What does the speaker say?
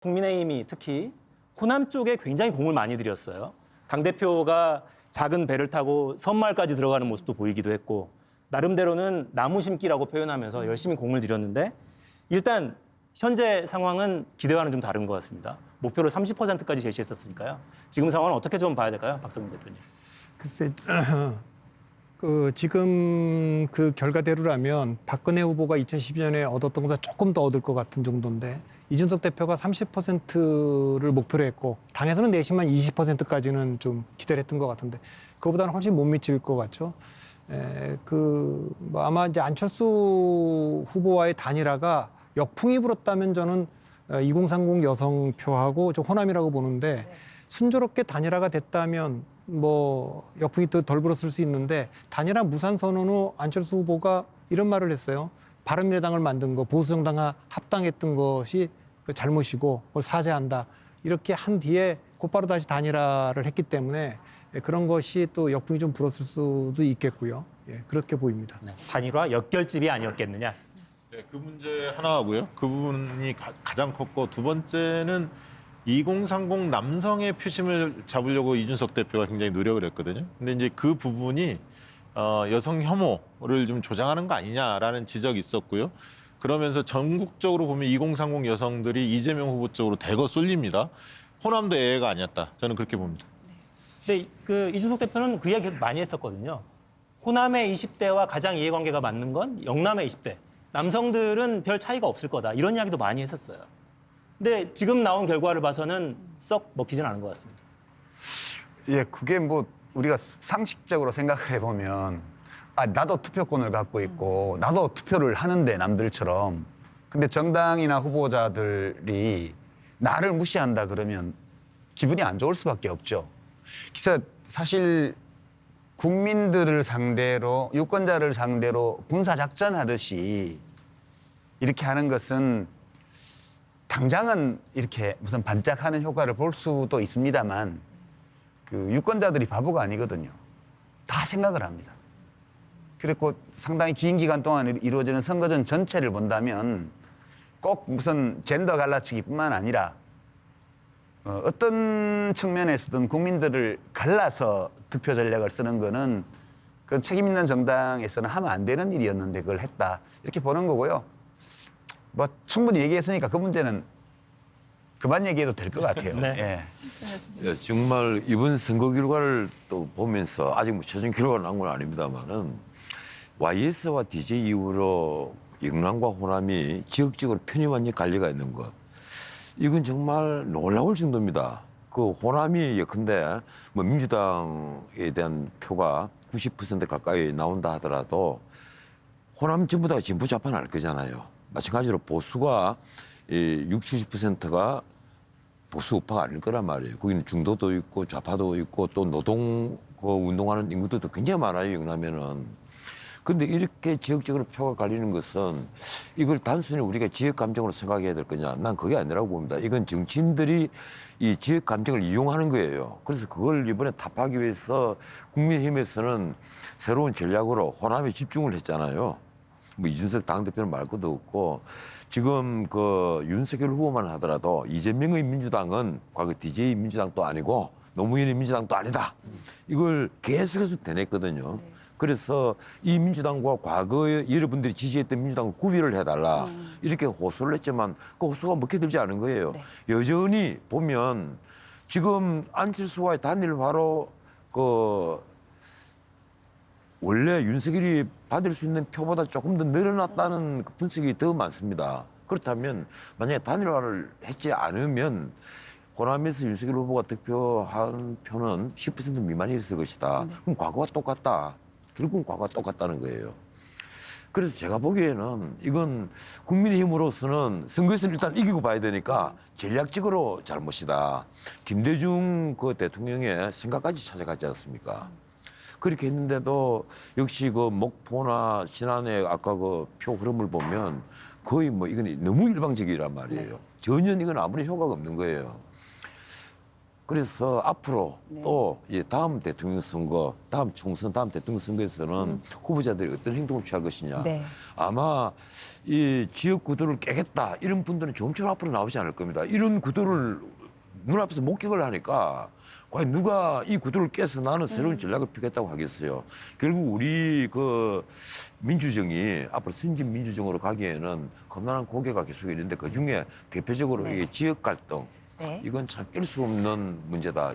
국민의힘이 특히 호남 쪽에 굉장히 공을 많이 들였어요. 당대표가 작은 배를 타고 섬마을까지 들어가는 모습도 보이기도 했고 나름대로는 나무 심기라고 표현하면서 열심히 공을 들였는데 일단 현재 상황은 기대와는 좀 다른 것 같습니다. 목표를 30%까지 제시했었으니까요. 지금 상황은 어떻게 좀 봐야 될까요? 박성민 대표님. 글쎄, 지금 그 결과대로라면 박근혜 후보가 2012년에 얻었던 것보다 조금 더 얻을 것 같은 정도인데 이준석 대표가 30%를 목표로 했고 당에서는 내심만 20%까지는 좀 기대를 했던 것 같은데 그거보다는 훨씬 못 미칠 것 같죠. 뭐 아마 이제 안철수 후보와의 단일화가 역풍이 불었다면 저는 2030 여성표하고 좀 호남이라고 보는데 순조롭게 단일화가 됐다면 뭐 역풍이 더 덜 불었을 수 있는데 단일화 무산 선언 후 안철수 후보가 이런 말을 했어요. 바른미래당을 만든 거 보수정당과 합당했던 것이 그 잘못이고 그걸 사죄한다. 이렇게 한 뒤에 곧바로 다시 단일화를 했기 때문에 그런 것이 또 역풍이 좀 불었을 수도 있겠고요. 예, 그렇게 보입니다. 네. 단일화 역결집이 아니었겠느냐. 네, 그 문제 하나하고요. 그 부분이 가장 컸고 두 번째는 2030 남성의 표심을 잡으려고 이준석 대표가 굉장히 노력을 했거든요. 근데 이제 그 부분이 여성 혐오를 좀 조장하는 거 아니냐라는 지적이 있었고요. 그러면서 전국적으로 보면 2030 여성들이 이재명 후보 쪽으로 대거 쏠립니다. 호남도 예외가 아니었다. 저는 그렇게 봅니다. 근데 그 이준석 대표는 그 이야기 많이 했었거든요. 호남의 20대와 가장 이해관계가 맞는 건 영남의 20대. 남성들은 별 차이가 없을 거다. 이런 이야기도 많이 했었어요. 근데 지금 나온 결과를 봐서는 썩 먹히진 않은 것 같습니다. 예, 그게 뭐 우리가 상식적으로 생각을 해보면 나도 투표권을 갖고 있고 나도 투표를 하는데 남들처럼 근데 정당이나 후보자들이 나를 무시한다 그러면 기분이 안 좋을 수밖에 없죠. 그래서 사실 국민들을 상대로 유권자를 상대로 군사작전 하듯이 이렇게 하는 것은 당장은 이렇게 무슨 반짝하는 효과를 볼 수도 있습니다만 그 유권자들이 바보가 아니거든요. 다 생각을 합니다. 그리고 상당히 긴 기간 동안 이루어지는 선거전 전체를 본다면 꼭 무슨 젠더 갈라치기뿐만 아니라 어떤 측면에서든 국민들을 갈라서 득표 전략을 쓰는 거는 그 책임 있는 정당에서는 하면 안 되는 일이었는데 그걸 했다. 이렇게 보는 거고요. 뭐 충분히 얘기했으니까 그 문제는 그만 얘기해도 될 것 같아요. 네. 예. 예, 정말 이번 선거 결과를 또 보면서 아직 뭐 최종 결과가 나온 건 아닙니다만은 YS와 DJ 이후로 영남과 호남이 지역적으로 편이 완전히 갈려가 있는 것. 이건 정말 놀라울 정도입니다. 그 호남이 예컨대 뭐 민주당에 대한 표가 90% 가까이 나온다 하더라도 호남 전부 다 진보 좌파 날 거잖아요. 마찬가지로 보수가 60, 70%가 보수 우파가 아닐 거란 말이에요. 거기는 중도도 있고 좌파도 있고 또 노동 운동하는 인구들도 굉장히 많아요, 영남에는. 근데 이렇게 지역적으로 표가 갈리는 것은 이걸 단순히 우리가 지역 감정으로 생각해야 될 거냐? 난 그게 아니라고 봅니다. 이건 정치인들이 이 지역 감정을 이용하는 거예요. 그래서 그걸 이번에 타파하기 위해서 국민의힘에서는 새로운 전략으로 호남에 집중을 했잖아요. 뭐 이준석 당대표는 말 것도 없고 지금 그 윤석열 후보만 하더라도 이재명의 민주당은 과거 DJ 민주당도 아니고 노무현의 민주당도 아니다. 이걸 계속해서 대냈거든요. 그래서 이 민주당과 과거에 여러분들이 지지했던 민주당을 구별을 해달라. 이렇게 호소를 했지만 그 호소가 먹혀들지 않은 거예요. 네. 여전히 보면 지금 안철수와의 단일화로 그 원래 윤석열이 받을 수 있는 표보다 조금 더 늘어났다는 그 분석이 더 많습니다. 그렇다면 만약에 단일화를 했지 않으면 호남에서 윤석열 후보가 득표한 표는 10% 미만이었을 것이다. 그럼 과거와 똑같다. 결국은 과거와 똑같다는 거예요. 그래서 제가 보기에는 이건 국민의힘으로서는 선거에서는 일단 이기고 봐야 되니까 전략적으로 잘못이다. 김대중 그 대통령의 생각까지 찾아가지 않습니까? 그렇게 했는데도 역시 그 목포나 지난해 아까 그 표 흐름을 보면 거의 뭐 이건 너무 일방적이란 말이에요. 전혀 이건 아무런 효과가 없는 거예요. 그래서 앞으로 또 다음 대통령 선거, 다음 총선, 다음 대통령 선거에서는 후보자들이 어떤 행동을 취할 것이냐. 네. 아마 이 지역 구도를 깨겠다 이런 분들은 조금씩 앞으로 나오지 않을 겁니다. 이런 구도를 눈앞에서 목격을 하니까 과연 누가 이 구도를 깨서 나는 새로운 전략을 펴겠다고 하겠어요. 결국 우리 그 민주정이 앞으로 선진 민주정으로 가기에는 험난한 고개가 계속 있는데 그 중에 대표적으로 네. 이 지역 갈등 네. 이건 참 깰 수 없는 문제다.